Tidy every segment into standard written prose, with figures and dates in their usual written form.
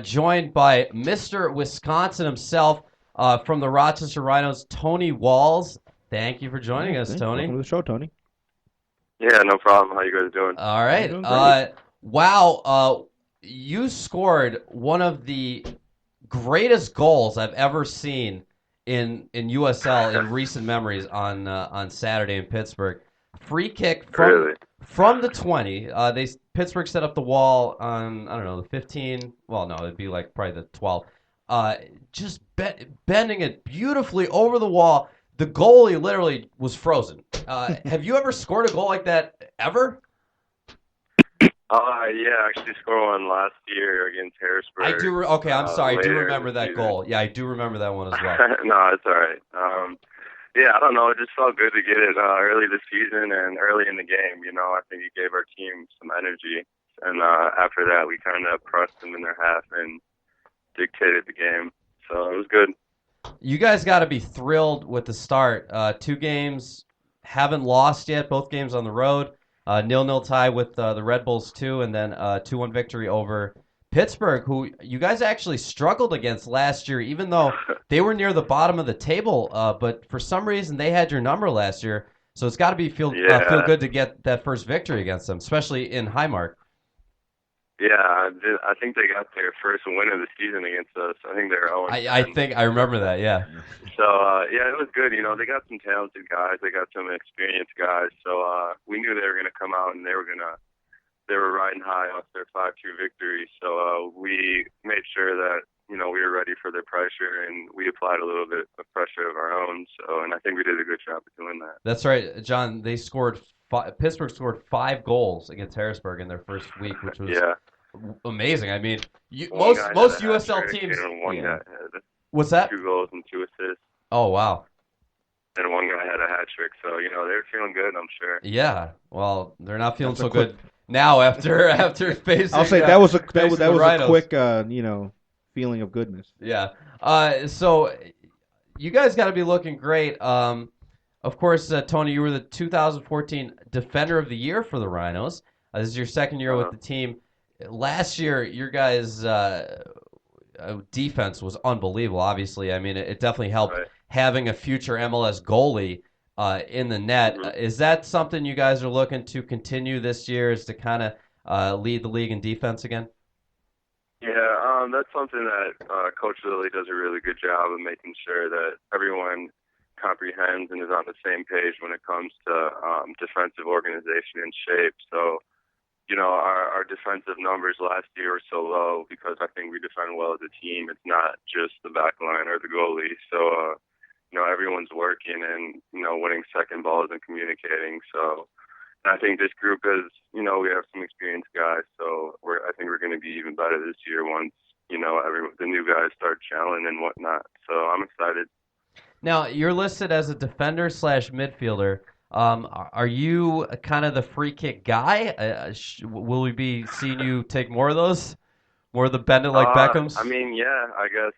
joined by Mr. Wisconsin himself from the Rochester Rhinos, Tony Walls. Thank you for joining us, Thanks. Tony. Welcome to the show, Tony. Yeah, no problem. How you guys doing? All I'm right. doing great. Wow. You scored one of the greatest goals I've ever seen in USL in recent memories on Saturday in Pittsburgh. Free kick from Really? from the 20. Pittsburgh set up the wall on, I don't know, the 15. Well, no, it'd be like probably the 12. Uh, just bending it beautifully over the wall. The goalie literally was frozen. Have you ever scored a goal like that ever? Yeah, I actually scored one last year against I Harrisburg. do. Okay, I'm sorry. I do Later in remember the that season. goal. Yeah, I do remember that one as well. No, it's all right. Yeah, I don't know. It just felt good to get it early this season and early in the game. I think it gave our team some energy, and after that, we kind of pressed them in their half and dictated the game. So it was good. You guys got to be thrilled with the start. 2 games, haven't lost yet. Both games on the road. 0-0 tie with the Red Bulls too, and then 2-1 victory over Pittsburgh, who you guys actually struggled against last year, even though they were near the bottom of the table. But for some reason, they had your number last year. So it's got to be feel Yeah, good to get that first victory against them, especially in Highmark. yeah. I think they got their first win of the season against us. I think they're 0 I think I remember that. Yeah. So yeah, it was good. They got some talented guys. They got some experienced guys. So we knew they were going to come out and they were riding high off their 5-2 victory. So we made sure that we were ready for their pressure, and we applied a little bit of pressure of our own. So, and I think we did a good job of doing that. That's right, John. They scored. Pittsburgh scored 5 goals against Harrisburg in their first week, which was Yeah, amazing. I mean, one guy most had a hat USL trick, teams. and one Yeah. guy had What's that? 2 goals and 2 assists, Oh wow. and one guy had a hat trick. So they were feeling good, I'm sure. Yeah. Well, they're not feeling That's a so quick- good now after facing. I'll say that was a facing the a Rhinos. quick feeling of goodness. Yeah. So you guys got to be looking great. Of course, Tony, you were the 2014 Defender of the Year for the Rhinos. This is your second year with the team. Last year, your guys' defense was unbelievable. Obviously, I mean, it definitely helped Right. having a future MLS goalie in the net. Mhm. Is that something you guys are looking to continue this year? Is to kind of lead the league in defense again? Yeah, that's something that Coach Lilly does a really good job of making sure that everyone comprehends and is on the same page when it comes to defensive organization and shape. So, our defensive numbers last year were so low because I think we defend well as a team. It's not just the back line or the goalie. So, everyone's working and, winning second balls and communicating. So, I think this group is, we have some experienced guys, so I think we're going to be even better this year once, the new guys start gelling and whatnot. So I'm excited. Now, you're listed as a defender slash midfielder. Are you kind of the free kick guy? Will we be seeing you take more of those? More of the bend it like Beckham's? I mean, yeah, I guess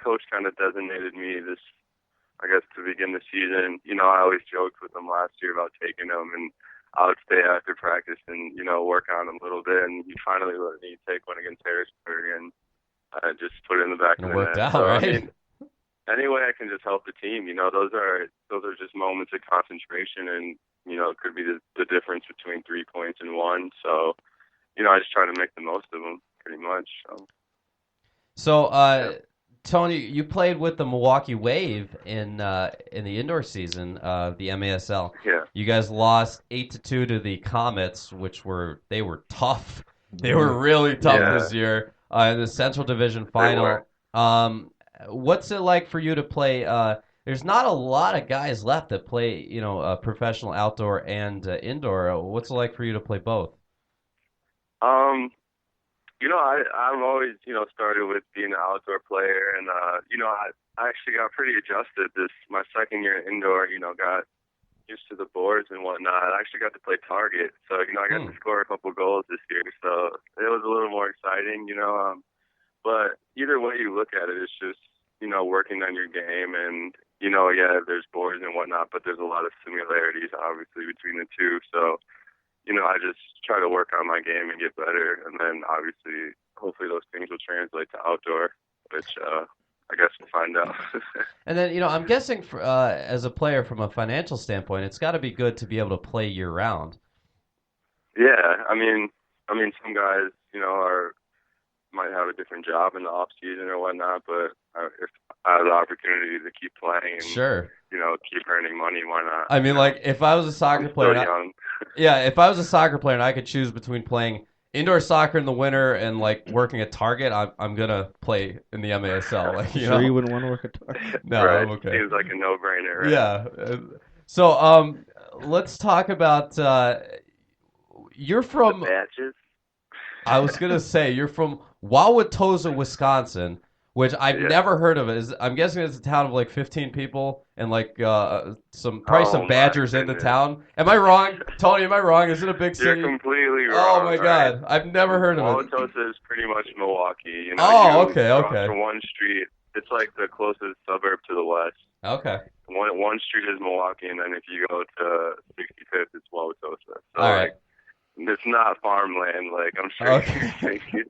coach kind of designated me this, I guess, to begin the season. I always joked with him last year about taking him, and I would stay after practice and, work on him a little bit. And he finally let me take one against Harrisburg, and I just put it in the back of It the worked net. out, So, right? I mean, any way I can just help the team, those are just moments of concentration, and, it could be the difference between 3 points and one. So, I just try to make the most of them, pretty much. So, Yeah. Tony, you played with the Milwaukee Wave in the indoor season of the MASL. Yeah. You guys lost 8-2 to the Comets, they were tough. They were really tough Yeah. this year in the Central Division They final. were. What's it like for you to play? There's not a lot of guys left that play, professional outdoor and indoor. What's it like for you to play both? I've always, started with being an outdoor player, and I actually got pretty adjusted my second year indoor. Got used to the boards and whatnot. I actually got to play target, so I got to score a couple goals this year. So it was a little more exciting, But either way you look at it, it's just working on your game, and yeah, there's boards and whatnot, but there's a lot of similarities obviously between the two. So I just try to work on my game and get better, and then obviously, hopefully, those things will translate to outdoor, which I guess we'll find out. And then, I'm guessing as a player from a financial standpoint, it's got to be good to be able to play year round. Yeah, I mean, some guys, might have a different job in the off season or whatnot, but if I have the opportunity to keep playing and Sure. keep earning money, why not? I mean, like if I was a soccer player, young. Yeah, if I was a soccer player and I could choose between playing indoor soccer in the winter and like working at Target, I'm gonna play in the MASL. Like, you wouldn't want to work at Target? No, right. I'm okay. Seems like a no-brainer, right? Yeah. So let's talk about you're from. The badges. I was gonna say you're from Wauwatosa, Wisconsin, which I've never heard of. I'm guessing it's a town of like 15 people and like some badgers in the town. Am I wrong, Tony? Am I wrong? Is it a big city? You're completely wrong. Oh my God, I've never heard of it. Wauwatosa is pretty much Milwaukee. Okay. From one street, it's like the closest suburb to the west. Okay. One street is Milwaukee, and then if you go to 65th, it's Wauwatosa. So all right. It's not farmland, like I'm sure you're thinking.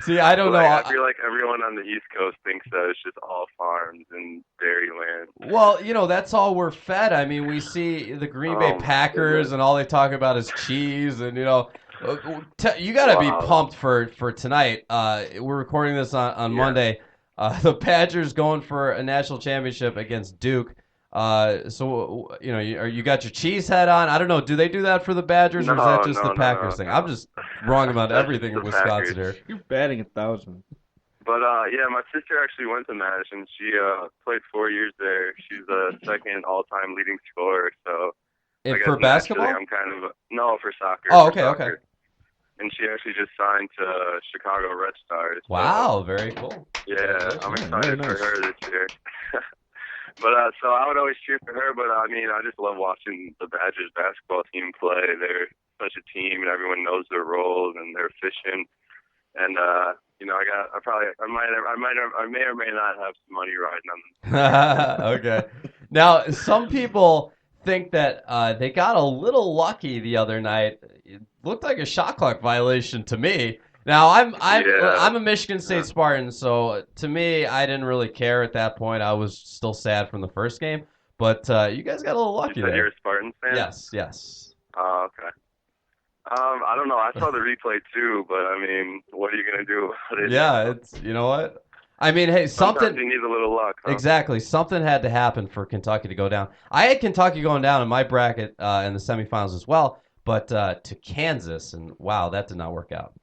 See, I don't know. I feel like everyone on the East Coast thinks that it's just all farms and dairy land. Well, that's all we're fed. I mean, we see the Green Bay Packers, and all they talk about is cheese, and you got to be pumped for tonight. We're recording this on Monday. The Badgers going for a national championship against Duke. So you got your cheese head on. I don't know. Do they do that for the Badgers, or is that just the Packers thing? I'm just wrong about everything in Wisconsin here. You're batting 1,000. But my sister actually went to Madison. She played 4 years there. She's the second all-time leading scorer. So for basketball, I'm kind of for soccer. Oh, okay, okay. And she actually just signed to Chicago Red Stars. Wow, very cool. Yeah, I'm excited for her this year. But so I would always cheer for her. But I mean, I just love watching the Badgers basketball team play. They're such a team, and everyone knows their roles, and they're efficient. And I may or may not have some money riding on them. Okay. Now, some people think that they got a little lucky the other night. It looked like a shot clock violation to me. Now I'm a Michigan State Spartan, so to me I didn't really care at that point. I was still sad from the first game, but you guys got a little lucky there. You're a Spartan fan? Yes. Oh, okay. I don't know. I saw the replay too, but I mean, what are you gonna do about it? Yeah, you know what? I mean, hey, sometimes you need a little luck. Huh? Exactly. Something had to happen for Kentucky to go down. I had Kentucky going down in my bracket in the semifinals as well, but to Kansas, and wow, that did not work out.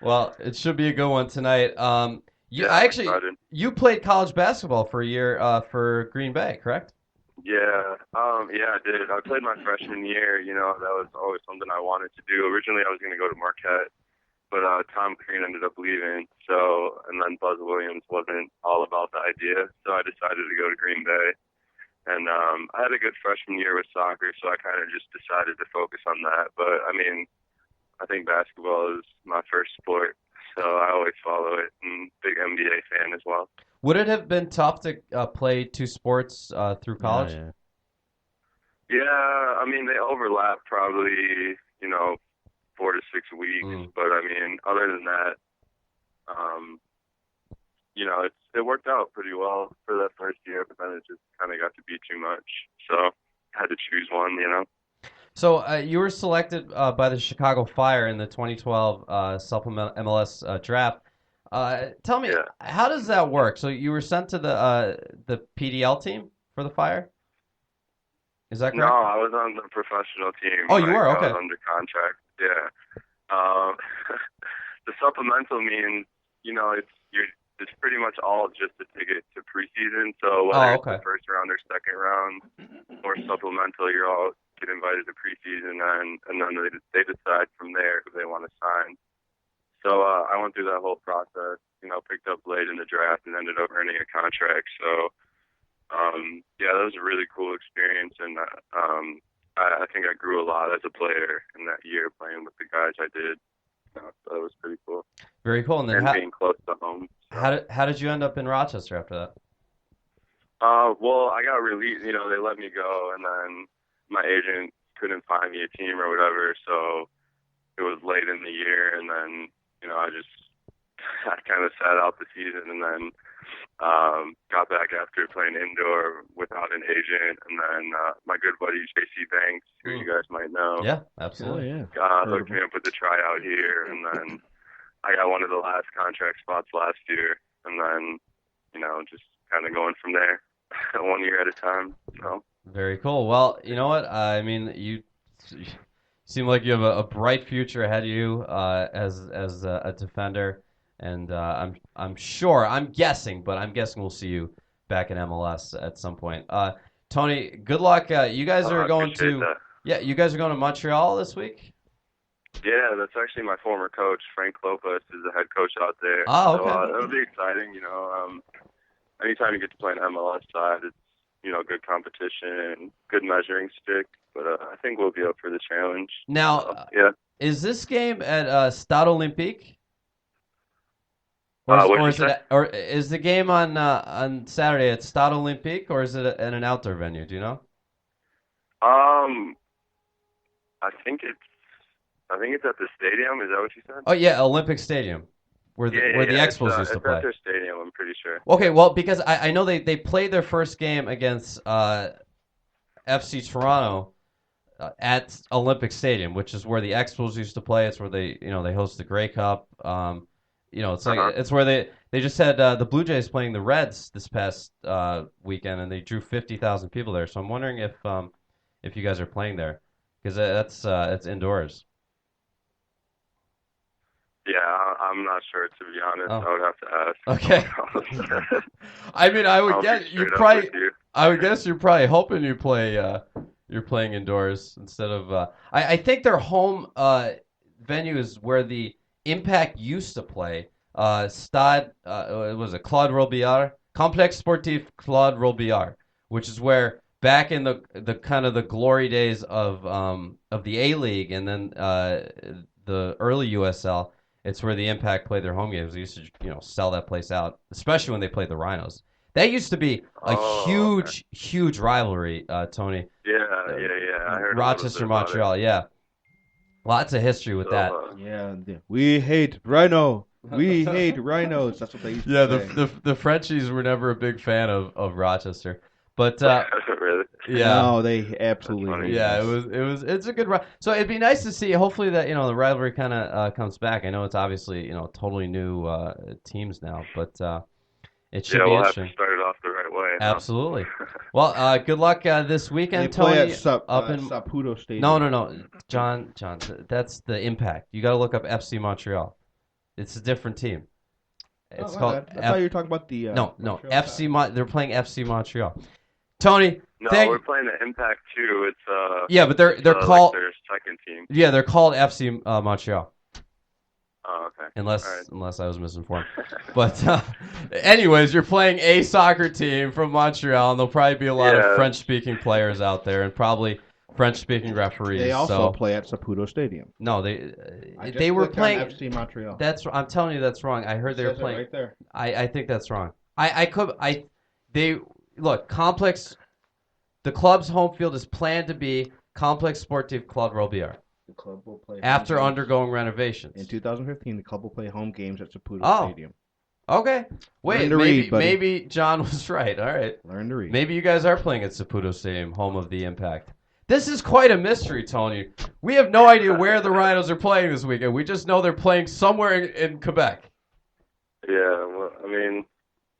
Well, it should be a good one tonight. You played college basketball for a year for Green Bay, correct? Yeah, I did. I played my freshman year. That was always something I wanted to do. Originally, I was going to go to Marquette, but Tom Crean ended up leaving. And then Buzz Williams wasn't all about the idea, so I decided to go to Green Bay. And I had a good freshman year with soccer, so I kind of just decided to focus on that. But, I mean, I think basketball is my first sport, so I always follow it, and big NBA fan as well. Would it have been tough to play two sports through college? Yeah, I mean, they overlap probably, 4 to 6 weeks. But, I mean, other than that, it worked out pretty well for that first year, but then it just kind of got to be too much. So I had to choose one, So you were selected by the Chicago Fire in the 2012 supplemental MLS draft. Tell me, how does that work? So you were sent to the PDL team for the Fire? Is that correct? No, I was on the professional team. Oh, you were? Okay. I was under contract, yeah. The supplemental means, it's pretty much all just a ticket to preseason. So whether it's the first round or second round or supplemental, you all get invited to preseason, and then they decide from there who they want to sign. So I went through that whole process, picked up late in the draft and ended up earning a contract. So, that was a really cool experience, and I think I grew a lot as a player in that year playing with the guys I did. So that was pretty cool. Very cool. And then being close to home. So. How did you end up in Rochester after that? Well, I got released. They let me go, and then my agent couldn't find me a team or whatever, so it was late in the year, and then I kind of sat out the season, and then got back after playing indoor without an agent, and then my good buddy JC Banks, who you guys might know, Yeah, absolutely. Oh, yeah. hooked me up with the tryout here, and then I got one of the last contract spots last year, and then just kind of going from there, 1 year at a time. So. Very cool. Well, you know what? I mean, you seem like you have a bright future ahead of you as a defender, and I'm guessing we'll see you back in MLS at some point. Tony, good luck. You guys are going to you guys are going to Montreal this week. Yeah, that's actually my former coach, Frank Lopez, is the head coach out there. Oh, okay. So it'll be exciting. Anytime you get to play an MLS side, it's good competition and good measuring stick. But I think we'll be up for the challenge. Now, yeah. Is this game at Stade Olympique? Or is the game on Saturday at Stade Olympique, or is it at an outdoor venue? Do you know? I think it's at the stadium. Is that what you said? Oh yeah, Olympic Stadium, where the Expos used to play. It's at their stadium, I'm pretty sure. Okay, well, because I know they played their first game against FC Toronto at Olympic Stadium, which is where the Expos used to play. It's where they host the Grey Cup. It's like it's where they just had the Blue Jays playing the Reds this past weekend, and they drew 50,000 people there. So I'm wondering if you guys are playing there, because that's indoors. Yeah, I'm not sure, to be honest. Oh. I would have to ask. Okay. I mean, I would guess you're probably hoping you're playing indoors instead of. I think their home venue is where the Impact used to play. Stade, was it Claude Robillard? Complexe Sportif Claude Robillard, which is where back in the kind of the glory days of the A-League and then the early USL. It's where the Impact played their home games. They used to, sell that place out, especially when they played the Rhinos. That used to be a huge rivalry, Tony. Yeah. I heard Rochester, Montreal, yeah. Lots of history with that. Yeah, we hate Rhino. We hate Rhinos. That's what they used to say. Yeah, the Frenchies were never a big fan of Rochester. But really? Yeah, no, they absolutely. Yeah, it's a good run. So it'd be nice to see. Hopefully that the rivalry kind of comes back. I know it's obviously totally new teams now, but it should be we'll interesting. Have to start it off the right way. Absolutely. Well, good luck this weekend, They play Tony. at up in Saputo Stadium. No, John, that's the Impact. You got to look up FC Montreal. It's a different team. It's called. I thought you were talking about the. No, FC. They're playing FC Montreal. Tony. No, we're playing the Impact too. It's yeah, but they're called like their second team. Yeah, they're called FC Montreal. Oh, okay. Unless I was misinformed. But anyways, you're playing a soccer team from Montreal, and there'll probably be a lot of French-speaking players out there, and probably French-speaking referees. They also play at Saputo Stadium. No, they were playing FC Montreal. I'm telling you, that's wrong. I heard they were playing right there. I think that's wrong. Look, Complex. The club's home field is planned to be Complexe Sportif Claude Robillard. The club will play after undergoing renovations. In 2015, the club will play home games at Saputo Stadium. Okay. Wait, maybe John was right. All right. Learn to read. Maybe you guys are playing at Saputo Stadium, home of the Impact. This is quite a mystery, Tony. We have no idea where the Rhinos are playing this weekend. We just know they're playing somewhere in Quebec. Yeah, well, I mean,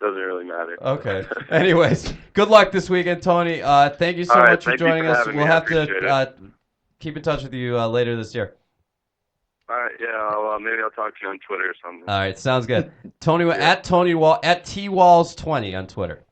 doesn't really matter. Okay. Anyways, good luck this weekend, Tony. Thank you so much for joining us. We'll have to keep in touch with you later this year. All right. Yeah. Maybe I'll talk to you on Twitter or something. All right. Sounds good. Tony at T Walls 20 on Twitter.